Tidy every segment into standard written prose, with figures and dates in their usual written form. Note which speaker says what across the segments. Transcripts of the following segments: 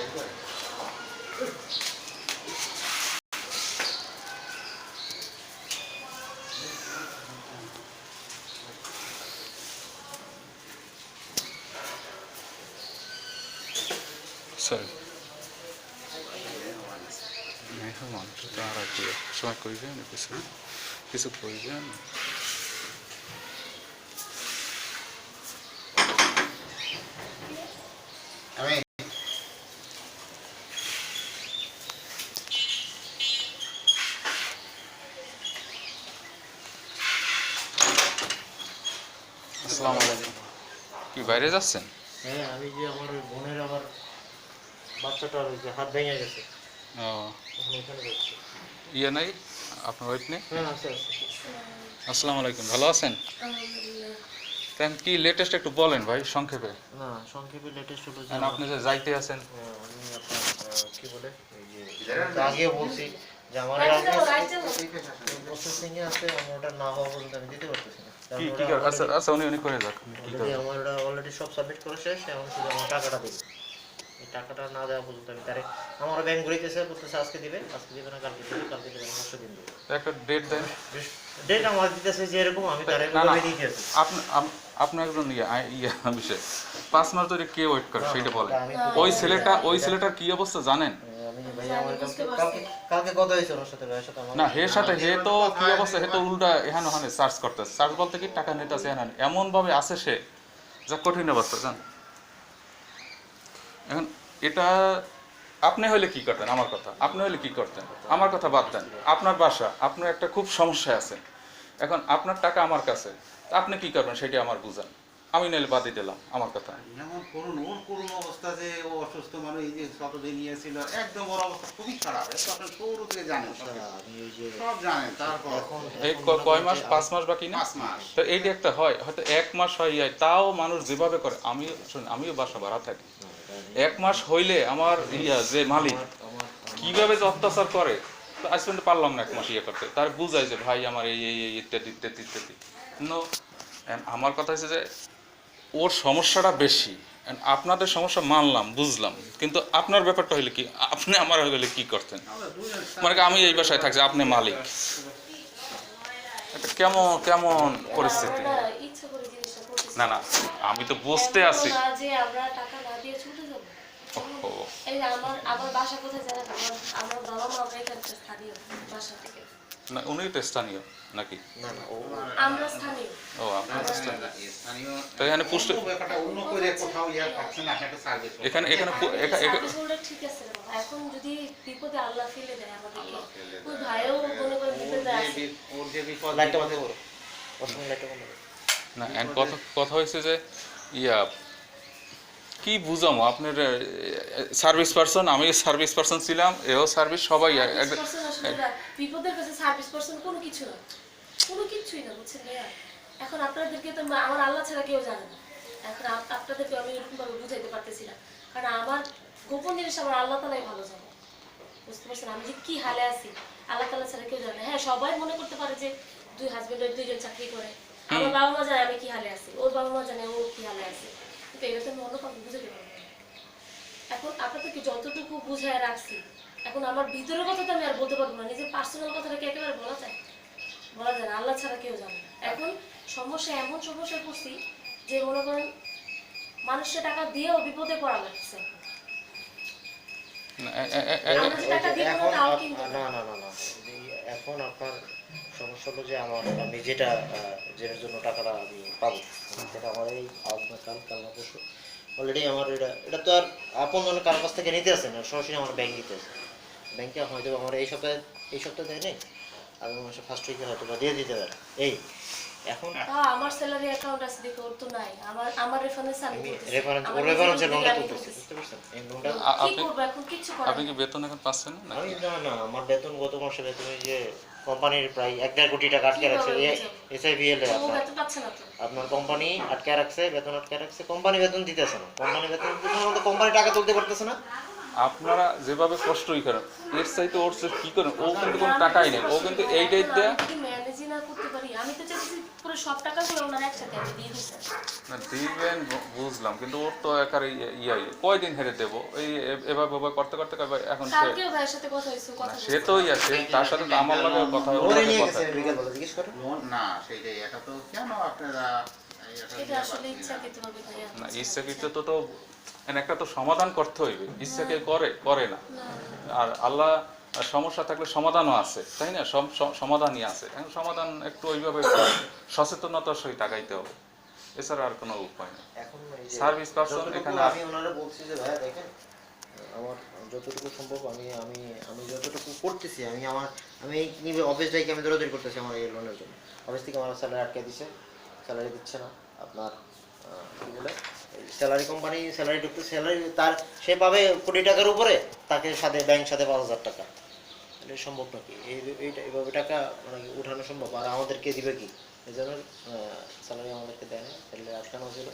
Speaker 1: Sorry. মেহমান তো আর কি সময় করবেন কিছু কিছু করবেন। আসসালামু আলাইকুম। কি বাইরে যাচ্ছেন?
Speaker 2: হ্যাঁ, আমি যে আমার ওই বোনের আবার বাচ্চাটার ওই যে হাত ভেঙে গেছে।
Speaker 1: ও
Speaker 2: এখন ওখানে যাচ্ছি।
Speaker 1: ইয়ে নাই আপনার ওয়াইফ নেই?
Speaker 2: হ্যাঁ, আছে আছে।
Speaker 1: আসসালামু আলাইকুম, ভালো আছেন? তাই কি লেটেস্ট একটু বলেন ভাই সংক্ষেপে।
Speaker 2: না, সংক্ষেপে লেটেস্ট হলো যে
Speaker 1: আপনি যে যাইতে আছেন,
Speaker 2: আমি আপনার কি বলে এই যে আগে বলছি যে আমার প্রসেসিং এ আছে, আমার ওটা না হওয়া পর্যন্ত আমি দিতে পারতেছি না।
Speaker 1: কি কি আচ্ছা আচ্ছা উনি করে যাক।
Speaker 2: অলরেডি আমার ওটা অলরেডি সব সাবমিট করে শেষ, এখন শুধু আমার টাকাটা দিবে। এই টাকাটা না দেওয়া পর্যন্ত আমি তারে আমার ব্যাংক ঘুরাইতেছে, বলতেছে আজকে দিবে না কালকে দিবে, কালকে দিবে না 5 দিন দিবে।
Speaker 1: একটা ডেট দেন।
Speaker 2: ডেট আমার দিতেছে যে এরকম আমি তারে বলে দিতেছি।
Speaker 1: আপনার একজন ইয়া বিষয় 5 মাস ধরে কে ওয়েট করে সেটা বলেন। ওই ছেলেটার কি অবস্থা জানেন?
Speaker 2: আমি ভাই আমার কালকে কথা হয়েছে ওর সাথে, ভাইয়ের সাথে আমার
Speaker 1: না হে সাথে হে তো কি অবস্থা, হে তো উল্টা এখানে ওখানে সার্চ করতেছে। সার্চ বলতে কি টাকা নিতেছে এখানে এমন ভাবে আছে সে যা কঠিন অবস্থা জান। এখন এটা আপনি হলে কি করতেন? আমার কথা আপনি হলে কি করতেন? আমার কথা বাদ দেন, আপনার বাসা, আপনার একটা খুব সমস্যা আছে, এখন আপনার টাকা আমার কাছে, আপনি কি করবেন সেটা আমার বুঝান। আমি নাহলে বাদই দিলাম আমার কথা।
Speaker 3: যেমন করুন ওর করুন অবস্থা যে ও অসুস্থ মানুষ, এই যে কতদিন নিয়েছিল একদম ওর অবস্থা খুবই খারাপ। আপনার সৌর থেকে জানেন সব জানেন। তারপর
Speaker 1: এই কয় মাস? 5 মাস বাকি না?
Speaker 3: 5 মাস।
Speaker 1: তো এইটা একটা হয় হয়তো 1 মাস হয়, তাও মানুষ যেভাবে করে। আমিও বাসা ভাড়া থাকি, 1 মাস হইলে আমার যে মালিক কিভাবে যে অত্যাচার করে, তো আজ পর্যন্ত পারলাম না 1 মাস করতে। তার বুঝাই যে ভাই আমার এই ইত্যাদি ইত্যাদি ইত্যাদি। আমার কথা হচ্ছে যে ওর সমস্যাটা বেশি, আপনাদের সমস্যা মানলাম বুঝলাম, কিন্তু আপনার ব্যাপারটা হইলে কি, আপনি আমার হইলে কি করতেন? মানে আমি এই বাসায় থাকছি, আপনি মালিক, এটা কেমন কেমন পরিস্থিতি? না না আমি তো বুঝতে আছি। না উনি তো স্থানীয় নাকি?
Speaker 2: আমরা স্থানীয়।
Speaker 1: ও আপনার স্থানীয়।
Speaker 3: স্থানীয়
Speaker 1: তো এখানে পুষ্ট
Speaker 3: ব্যাপারটা অন্য করে কোথাও পাচ্ছে না, একটা সার্ভিস
Speaker 1: এখানে
Speaker 4: ঠিক আছে। এখন যদি বিপদে আল্লাহ ফেলে দেয় আমাদেরকে, ওই ভাইও মনে করে বিপদে আছে,
Speaker 3: ওর যে বিপদ
Speaker 2: লাইটটা বন্ধ করো, অসম লাইটটা বন্ধ করো
Speaker 1: না। এন্ড কথা হয়েছে যে কি বুঝামো, আপনার সার্ভিস পারসন, আমিও সার্ভিস পারসন ছিলাম, এও সার্ভিস, সবাই
Speaker 4: বিপদের কাছে সার্ভিস পারসন কোনো কিছু না, কোনো কিছুই না, বুঝছেন ভাইয়া? এখন আপনাদেরকে তো আমার আল্লাহ ছাড়া কেউ জানে না। এখন আপনাদেরকে আমি এরকম ভাবে বুঝাইতে পারতেছি না, কারণ আমার গোপন জিনিস আমার আল্লাহ তালাই ভালো জানে, বুঝতে পারছেন? আমি যে কি হালে আছি আল্লাহ তালা ছাড়া কেউ জানে। হ্যাঁ, সবাই মনে করতে পারে যে 2 হাজবেন্ড 2জন চাকরি করে, আমার বাবা মা জানে আমি কি হালে আছি, ওর বাবা মা জানে ও কি হালে আছে, কিন্তু এটা তো আমি অন্য কাউকে বুঝাতে পারবো না। এখন আপনাদেরকে যতটুকু বুঝায় রাখছি, এখন আমার ভিতরের কথা তো আমি আর বলতে পারবো না, নিজের পার্সোনাল কথাটাকে একেবারে বলা যায় না, আল্লাহ ছাড়া কেউ জানে না। এখন সমস্যা এমন সমস্যায় পড়ছি যে মনে করেন মানুষের টাকা দিয়েও বিপদে পড়া লাগছে।
Speaker 2: এখন আপনার সমস্যা হলো যে আমি যেটার জন্য টাকাটা আমি পাবো, সেটা আমার এই আজ না কাল না পরশু অলরেডি আমার এটা তো আর আপন মনে কারোর কাছ থেকে নিতে আসে না, সরাসরি আমার ব্যাংক নিতে আসে। ব্যাংকে হয়তো আমার এই সপ্তাহে দেয় নেই, আগামী মাসে ফার্স্ট উইকে হয়তো বা দিয়ে দিতে পারে। এই এখন
Speaker 4: আমার স্যালারি অ্যাকাউন্ট আছে দেখো, ওর তো নাই, আমার রেফারেন্স আমি
Speaker 2: রেফারেন্সের লোনটা তুলতেছি, বুঝতে পারছেন? এই লোনটা
Speaker 4: কি করব এখন, কিছু করার
Speaker 1: আপনি কি বেতন এখন পাচ্ছেন না?
Speaker 2: আমি না আমার বেতন গত মাসে বেতন ওই যে কোম্পানির প্রায় 1.5 কোটি টাকা আটকে রাখছে এসআইবিএল এ। আপনার কোম্পানি আটকে রাখছে, বেতন আটকে রাখছে, কোম্পানি বেতন দিতেছে না, কোম্পানি টাকা তুলতে পারতেছে না।
Speaker 1: আপনারা যেভাবে কষ্টই করেন, এর চাইতে ওর কি করেন, ও কিন্তু কোনো টাকাই নেই, ও কিন্তু এইটাই দেয়।
Speaker 4: ম্যানেজই না করতে পারি, আমি তো চাইছি পুরো করে সব টাকাগুলো ওনার একসাথে আমি দিয়ে দিচ্ছি।
Speaker 1: না দিবেন বুঝলাম, কিন্তু ওর তো একার ইয়াই কয়দিন হেরে দেবো এই এভাবে এভাবে করতে করতে এখন সে
Speaker 4: কালকেও ভাইয়ের সাথে কথা হয়েছে, কথা
Speaker 1: সে তো ইয়া সে তার সাথে তো আমার লাগে কথা হয়, ওর
Speaker 2: ওরে
Speaker 1: লাগে
Speaker 2: নিয়ে
Speaker 1: কথা
Speaker 2: গেছে বিকেলবেলা, জিজ্ঞেস করো।
Speaker 3: লোন না সেইটাই, এটা তো কেন আপনারা এটা
Speaker 4: এটা আসলে ইচ্ছাকৃতভাবে ভাইয়া।
Speaker 1: না ইচ্ছাকৃত তো একটা তো সমাধান করতে হইবে, ইচ্ছাকে করে না। আর আল্লাহ সমস্যা থাকলে সমাধানও আছে, তাই না? সমাধানই আছে, এখন সমাধান একটু ওইভাবে একটু সচেতনতার সহিত আগাইতে হবে, এছাড়া আর কোনো উপায় নেই।
Speaker 2: এখন এই যে
Speaker 1: সার্ভিস পারসন
Speaker 2: যতটুকু
Speaker 1: এখানে
Speaker 2: আমি ওনারা বলছি যে ভাইয়া দেখেন, আমার যতটুকু সম্ভব আমি যতটুকু করতেছি, আমি নিবে অফিস যাইকে আমি দৌড়াদৌড়ি করতেছি আমার এই লোনের জন্য। অফিস থেকে আমার স্যালারি আটকে দিছে, স্যালারি দিচ্ছে না। আপনার কি বলে স্যালারি কোম্পানি স্যালারি ঢুকতে স্যালারি তার সে পাবে কোটি টাকার উপরে, তাকে সাথে ব্যাংক সাথে 5,000 টাকা। এটা সম্ভব নাকি? এইটা এইভাবে টাকা মানে উঠানো সম্ভব? আর আমাদেরকে দিবে কি? এই জন্য স্যালারি আমাদেরকে দেয় না, স্যালারি আটকানো ছিল।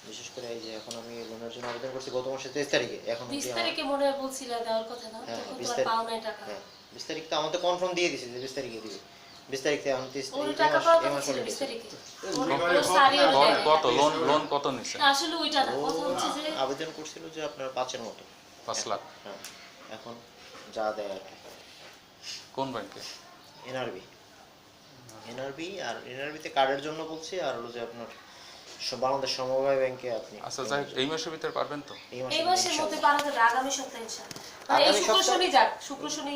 Speaker 2: বিশেষ করে এই যে এখন আমি লোনের জন্য আবেদন করছি গত মাসের 23 তারিখে, এখন
Speaker 4: 20 তারিখে মনে হয় বলছিল দেওয়ার কথা না,
Speaker 2: হ্যাঁ,
Speaker 4: তখন
Speaker 2: 20
Speaker 4: তো আর
Speaker 2: তারিখ।
Speaker 4: পাও নাই টাকা।
Speaker 2: হ্যাঁ 20 তারিখ তো আমাদের কনফার্ম দিয়ে দিছে যে 20 তারিখে দিবে। 20 তারিখ থেকে এখন 30
Speaker 4: ওর
Speaker 2: তারিখ
Speaker 4: টাকা পাওয়ার
Speaker 2: এই
Speaker 4: কথা
Speaker 2: মাস
Speaker 4: ছিল
Speaker 2: অলরেডি
Speaker 4: 20 তারিখে। ওর সারি ওর দেয় নাই।
Speaker 1: কত লোন কত নিচ্ছে?
Speaker 4: না, আসলে ওইটা না, কথা হচ্ছে যে
Speaker 2: আবেদন করছিল যে আপনার 5-এর মতো।
Speaker 1: 5 লাখ।
Speaker 2: হ্যাঁ এখন যা দেয় আর কি।
Speaker 1: কোন ব্যাংকে?
Speaker 2: এনআরবি আর এনআরবিতে কার্ডের জন্য বলছি, আর হলো যে আপনার বাংলাদেশ সমবায় ব্যাংকে আপনি
Speaker 1: আচ্ছা যাই হোক, এই মাসের ভিতরে পারবেন তো?
Speaker 2: এই
Speaker 4: এই মাসের মধ্যে পারা যাবে, আগামী সপ্তাহে ইনশাআল্লাহ। মানে এই
Speaker 2: আগামী
Speaker 4: শুক্র
Speaker 2: সপ্তাহে?
Speaker 4: শনি যাক, শুক্র শনি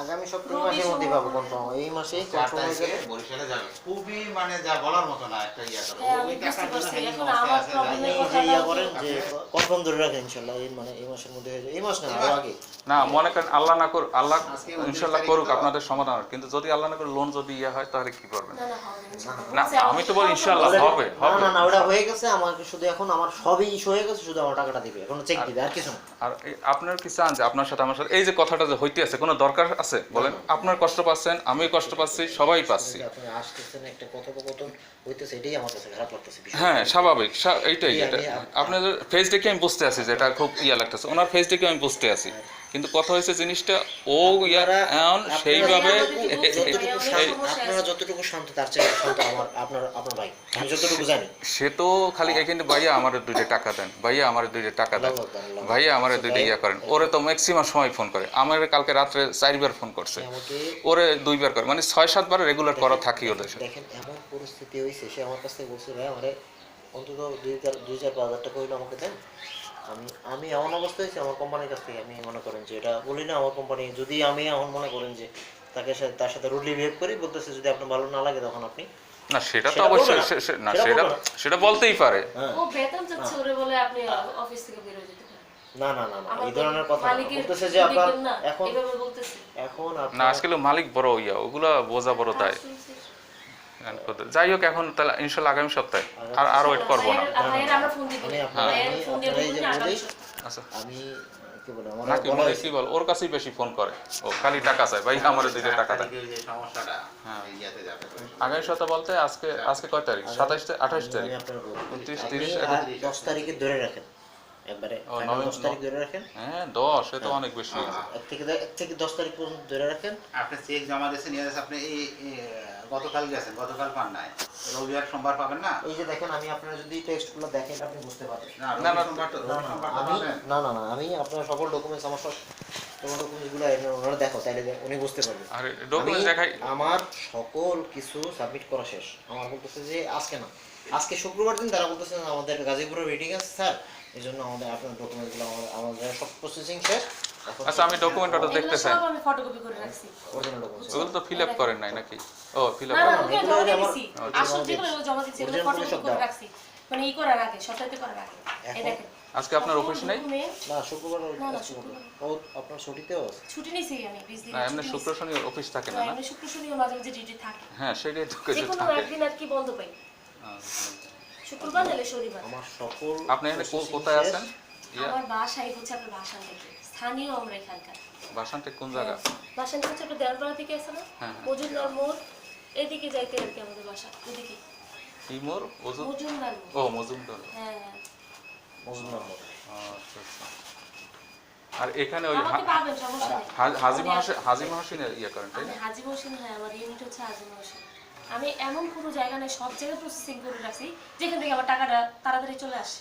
Speaker 2: আগামী সপ্তাহে মাসের মধ্যেই পাবো কনফার্ম, এই মাসেই
Speaker 3: 4
Speaker 2: কনফার্ম হয়ে
Speaker 3: তারিখে
Speaker 2: যাবে।
Speaker 3: বরিশালে যাবে, খুবই মানে যা বলার মতো না একটা ইয়া করে
Speaker 4: হ্যাঁ, আমি
Speaker 3: ওই
Speaker 4: বুঝতে
Speaker 3: টাকার জন্য
Speaker 4: পারছি।
Speaker 3: হ্যাঁ
Speaker 4: এখন
Speaker 3: অবস্থায়
Speaker 4: আমার
Speaker 3: আছে,
Speaker 4: problem
Speaker 3: যাই
Speaker 4: এর
Speaker 3: হোক।
Speaker 2: এই যে ইয়া করেন
Speaker 3: আপনি-
Speaker 2: যে কনফার্ম ধরে রাখেন ইনশাআল্লাহ, মানে এই মাসের মধ্যে হয়ে যাবে। এই মাস না আরো আগে।
Speaker 1: না মনে করেন আল্লাহ না করুক, আল্লাহ
Speaker 3: আজকে 29
Speaker 1: ইনশাল্লাহ
Speaker 3: তারিখ
Speaker 1: করুক
Speaker 3: তো।
Speaker 1: আপনাদের সমাধান হবে, কিন্তু যদি আল্লাহ না করে লোন যদি ইয়ে হয় তাহলে কি করবেন?
Speaker 4: না না হবে ইনশাআল্লাহ।
Speaker 1: না
Speaker 4: বলছে,
Speaker 1: আমি তো বলি
Speaker 4: আমার
Speaker 1: ইনশাল্লাহ
Speaker 2: Already-
Speaker 1: হবে
Speaker 2: না
Speaker 1: হবে।
Speaker 2: না না ওটা হয়ে গেছে, আমাকে শুধু এখন আমার সবই ইস্যু হয়ে গেছে, শুধু আমার টাকাটা দিবে, এখন চেক দিবে আর কিছু না।
Speaker 1: আর আপনার কি চান যে আপনার সাথে আমার সাথে এই যে কথাটা যে হইতে আছে কোনো দরকার আছে বলেন? আপনার কষ্ট পাচ্ছেন, আমি কষ্ট পাচ্ছি, সবাই পাচ্ছি।
Speaker 2: যে আপনি আসতেছেন একটা কথোপকথন হইতেছে, এটাই আমার কাছে খারাপ লাগতেছে বিষয়টা।
Speaker 1: হ্যাঁ স্বাভাবিক, এইটাই
Speaker 2: জি,
Speaker 1: এটা
Speaker 2: আমি-
Speaker 1: আপনাদের ফেস দেখে আমি বুঝতে আছি যে এটা খুব ইয়া লাগতেছে, ওনার ফেস দেখে আমি বুঝতে আছি, কিন্তু কথা হয়েছে জিনিসটা ও ইয়ার এমন সেইভাবে
Speaker 2: আপনারা যতটুকু শান্ত তার চেয়ে শান্ত আপনার ভাই, আমি যতটুকু জানি।
Speaker 1: সে তো খালি এখানে ভাইয়া আমার 2টা টাকা দেন, ভাইয়া আমার 2টা টাকা দেন, ভাইয়া আমার 2টা ইয়া করেন। ওরে তো ম্যাক্সিমাম সময় ফোন করে, আমার কালকে রাত্রে 4বার ফোন করছে,
Speaker 2: আমাকে
Speaker 1: ওরে 2বার করে, মানে 6-7 বার রেগুলার করা থাকি ওদের সাথে।
Speaker 2: দেখেন এমন পরিস্থিতি হয়েছে, সে আমার কাছ থেকে বলছে ভাই আমারে অন্তত 2,000-5,000 টাকা হইলে আমাকে দেন। আমি এমন অবস্থা হয়েছে আমার কোম্পানির কাছ থেকে, আমি মনে করেন যে এটা বলি না আমার কোম্পানি, যদি আমি এমন মনে করেন যে তার সাথে রুডলি বিহেভ করি, বলতেছে যদি আপনার ভালো না লাগে তখন আপনি
Speaker 1: না সেটা তো
Speaker 2: সেটা
Speaker 1: অবশ্যই
Speaker 2: বলবে না।
Speaker 1: না
Speaker 2: সেটা
Speaker 1: সেটা
Speaker 2: বলবে না।
Speaker 1: সেটা বলতেই পারে।
Speaker 2: হ্যাঁ
Speaker 4: ও বেতন চাচ্ছে ওরে বলে আপনি অফিস থেকে বের হয়ে যেতে পারেন।
Speaker 2: না না না না
Speaker 4: আমার
Speaker 2: এই ধরনের কথা না।
Speaker 4: মালিকের
Speaker 2: বলতেছে যে আপনার
Speaker 4: দেখবেন না,
Speaker 2: এখন
Speaker 4: এভাবে বলতেছে।
Speaker 2: এখন
Speaker 1: না
Speaker 2: আপনার
Speaker 1: আজকাল মালিক বড় ইয়া, ওগুলা বোঝা বড় দায়। যাই হোক এখন তাহলে ইনশাল্লাহ আগামী সপ্তাহে আর ওয়েট করবো না।
Speaker 4: ভাইয়ের আমরা ফোন দিব।
Speaker 2: আমি আপনার
Speaker 4: ভাইয়ের ফোন দিয়ে
Speaker 2: আপনার এই যে
Speaker 4: বলুন
Speaker 2: বলি,
Speaker 1: আচ্ছা
Speaker 2: আমি কি বলে আমার
Speaker 1: নাকি
Speaker 2: বলা
Speaker 1: মনে
Speaker 2: হয়েছে
Speaker 1: কি বল, ওর কাছেই বেশি ফোন করে, ও খালি টাকা চায়, ভাই আমার 2টা টাকা দেন।
Speaker 3: তারিখের যে সমস্যাটা
Speaker 1: হ্যাঁ।
Speaker 3: এই ইয়াতে যাবে তো।
Speaker 1: আগামী সপ্তাহ বলতে আজকে কয় তারিখ? 27 তারিখ,
Speaker 2: আমি আপনার বলি।
Speaker 1: 29,
Speaker 2: আপনি
Speaker 1: 30,
Speaker 2: আর 10 তারিখে ধরে রাখেন একবারে,
Speaker 1: ও,
Speaker 2: final
Speaker 1: নভেম্বর
Speaker 2: 10 তারিখ ধরে রাখেন।
Speaker 1: হ্যাঁ 10 এ তো অনেক বেশি।
Speaker 2: এক থেকে 10 তারিখ পর্যন্ত ধরে রাখেন।
Speaker 3: আপনি চেক জমা দিয়েছেন, নিয়ে গেছেন, আপনি গতকাল গেছেন, গতকাল পান নাই, রবিবার সোমবার পাবেন না?
Speaker 2: এই যে দেখেন, আমি আপনারা যদি টেক্সটগুলো দেখেন আপনি বুঝতে পারবেন।
Speaker 3: না
Speaker 1: না,
Speaker 3: রবি সোমবার তো
Speaker 2: না
Speaker 3: রবি
Speaker 2: না
Speaker 3: সোমবার তো
Speaker 2: আমি
Speaker 3: পাবেন।
Speaker 2: আমি আপনার সকল ডকুমেন্টস আমার সকল ডকুমেন্টসগুলো ওনারা দেখো, তাইলে উনি বুঝতে পারবেন।
Speaker 1: আর
Speaker 2: আমি
Speaker 1: ডকুমেন্টস দেখাই।
Speaker 2: আমার সকল কিছু সাবমিট করা শেষ। আমার বলতেছে যে আজকে না, আজকে শুক্রবার দিন, তারা বলতেছে না আমাদের গাজীপুরে মিটিং আছে স্যার, এই জন্য আমাদের আপনার ডকুমেন্টসগুলো আমাদের সব প্রসেসিং শেষ।
Speaker 1: আচ্ছা আমি ডকুমেন্টটা দেখতে চাই,
Speaker 4: সব আমি ফটোকপি করে রাখছি।
Speaker 2: অরিজিনাল ডকুমেন্টস
Speaker 1: ওগুলো তো ফিল আপ করেন নাই নাকি? ও ফিল আপ
Speaker 4: না না
Speaker 1: করেন।
Speaker 4: ওকে
Speaker 2: এগুলো
Speaker 4: জমা
Speaker 2: যে আমার-
Speaker 4: দিয়েছি।
Speaker 2: আচ্ছা,
Speaker 4: আসল
Speaker 2: জমা
Speaker 4: যেগুলো জমা দিয়েছি এগুলো
Speaker 2: original
Speaker 4: ফটোকপি
Speaker 2: সব
Speaker 4: করে
Speaker 2: দাও।
Speaker 4: রাখছি। মানে ই করার আগে, সপ্তাহে করার আগে। এই
Speaker 2: এখন-
Speaker 4: দেখেন।
Speaker 1: আজকে আপনার অফিস নেই?
Speaker 2: না শুক্রবার
Speaker 4: না,
Speaker 2: আজকে
Speaker 4: শুক্রবার।
Speaker 2: ও আপনার ছুটিতেও আছে।
Speaker 4: ছুটি নিয়েছি আমি 20 দিন।
Speaker 1: না এমনি শুক্র শনি অফিস থাকে না, না?
Speaker 4: এমনি শুক্র শনিও মাঝে মাঝে ডিউটি থাকে।
Speaker 1: হ্যাঁ সেটাই তো
Speaker 4: যে
Speaker 1: কিছু
Speaker 4: কোনো
Speaker 1: থাকে।
Speaker 4: একদিন আর কি বন্ধ পাই। শুক্রবার নাহলে শনিবার।
Speaker 2: আমার সকল
Speaker 1: আপনি এখানে
Speaker 2: processing
Speaker 1: কোথায়
Speaker 2: শেষ।
Speaker 1: আছেন? ইয়া
Speaker 4: আমার বাসাই হচ্ছে আপনার বাসান থেকে। স্থানীয় আমরা এখানকার।
Speaker 1: বাসানটা কোন জায়গা?
Speaker 4: বাসান হচ্ছে আপনার দেওয়ানপাড়া থেকে আছে না?
Speaker 1: হ্যাঁ।
Speaker 4: মজুমদার মোড় এদিকে যাইতে আর কি আমাদের বাসা। এদিকে।
Speaker 1: ইমোর ওজুর
Speaker 4: মজুমদার মোড়।
Speaker 1: ও মজুমদার।
Speaker 4: হ্যাঁ হ্যাঁ।
Speaker 2: মজুমদার মোড়।
Speaker 1: আচ্ছা আচ্ছা। আর এখানে ওই
Speaker 4: আমাকে পাবেন সমস্যা নেই।
Speaker 1: হাজি মহাসিনের ইয়ে করেন তাই
Speaker 4: আমি
Speaker 1: না?
Speaker 4: হাজি মহসিন, হ্যাঁ আমার ইউনিট হচ্ছে হাজি মহসিন। আমি এমন কোনো জায়গা নেই, সব জায়গায় প্রসেসিং করে রাখছি যেখান থেকে আমার টাকাটা তাড়াতাড়ি চলে আসে,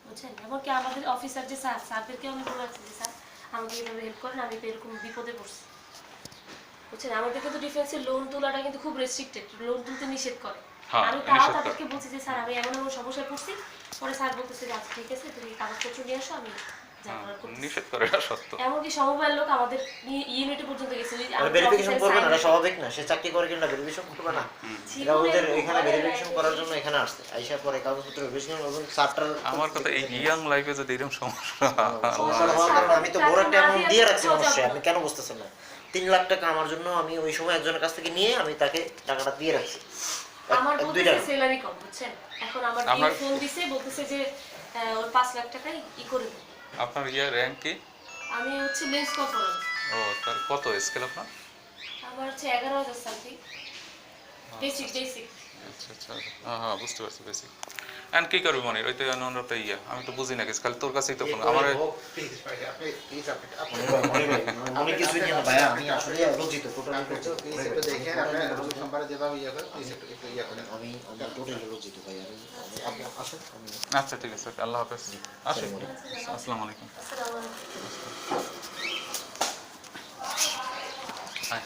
Speaker 4: বুঝছেন? এমনকি আমাদের অফিসার যে স্যারদেরকে আমি বলে রাখছি যে স্যার আমাকে এইভাবে হেল্প করেন, আমি তো এরকম বিপদে পড়ছি, বুঝছেন? আমাদের কিন্তু ডিফেন্সের লোন তোলাটা কিন্তু খুব রেস্ট্রিক্টেড, লোন তুলতে নিষেধ করে।
Speaker 1: হ্যাঁ,
Speaker 4: আমি তাও
Speaker 1: নিষেধ করে।
Speaker 4: তাদেরকে বলছি যে স্যার আমি এমন এমন সমস্যায় পড়ছি, পরে স্যার বলতেছে যে আচ্ছা ঠিক আছে তুমি কাগজপত্র নিয়ে আসো, আমি যা করার করতেছি।
Speaker 1: নিষেধ করে, এটা সত্য।
Speaker 4: এমনকি সমবায়ের লোক আমাদের ইউনিটে পর্যন্ত গেছে, ওই আমাদের
Speaker 2: ভেরিফিকেশন
Speaker 4: অফিসের
Speaker 2: করবে না,
Speaker 4: sign
Speaker 2: এটা
Speaker 4: দিতে।
Speaker 2: স্বাভাবিক না? সে চাকরি করে কিনা ভেরিফিকেশন করবে না? এটা ওদের এখানে ভেরিফিকেশন করার জন্য এখানে আসছে, আইসার পরে কাগজপত্র ভেরিফিকেশন এবং স্যারটার
Speaker 1: আমার কথা এই ইয়াং লাইফে যদি এরকম সমস্যা
Speaker 2: সমস্যাটা হওয়ার কারণে আমি তো বড় একটা অ্যামাউন্ট দিয়ে রাখছি মানুষকে, আপনি কেন বুঝতেছেন না? 3 লাখ টাকা আমার জন্য আমি ওই সময় একজনের কাছ থেকে নিয়ে আমি তাকে টাকাটা দিয়ে রাখছি।
Speaker 4: আমার
Speaker 2: এক
Speaker 4: বলতেছে
Speaker 2: দুইটা
Speaker 4: স্যালারি কম, বুঝছেন? এখন আমার
Speaker 1: আমার-
Speaker 4: ফোন দিছে, বলতেছে যে ওর 5 লাখ টাকাই করে দেন।
Speaker 1: আপনার র্যাঙ্ক কি?
Speaker 4: আমি হচ্ছে লেন্স কর্পোরাল,
Speaker 1: ও, তার কত স্কেল আপনার?
Speaker 4: আমার হচ্ছে 11,000 সামথিং, বেসিক।
Speaker 1: আচ্ছা আচ্ছা, হ্যাঁ বুঝতে পারছি, বেসিক। এন্ড কি করবি মনির? ওই তো অন্যটা ইয়া, আমি তো বুঝি না কিছু, খালি তোর কাছেই তো ফোন আমার।
Speaker 3: প্লিজ ভাই, আপনি প্লিজ আপনি
Speaker 2: আমি কিছুই জানি না ভাই, আমি আসলে লজ্জিত, টোটালি
Speaker 3: প্লিজ একটু দেখেন, আপনি রোজ সোমবারে যেভাবে ইয়ে করেন প্লিজ একটু ইয়ে করেন।
Speaker 2: আমি টোটালি লজ্জিত ভাই। আপনি আসেন, আমি
Speaker 1: আচ্ছা ঠিক আছে, আল্লাহ হাফেজ। আসি, আসসালামু আলাইকুম।
Speaker 4: আসসালামু আলাইকুম।
Speaker 1: হাই।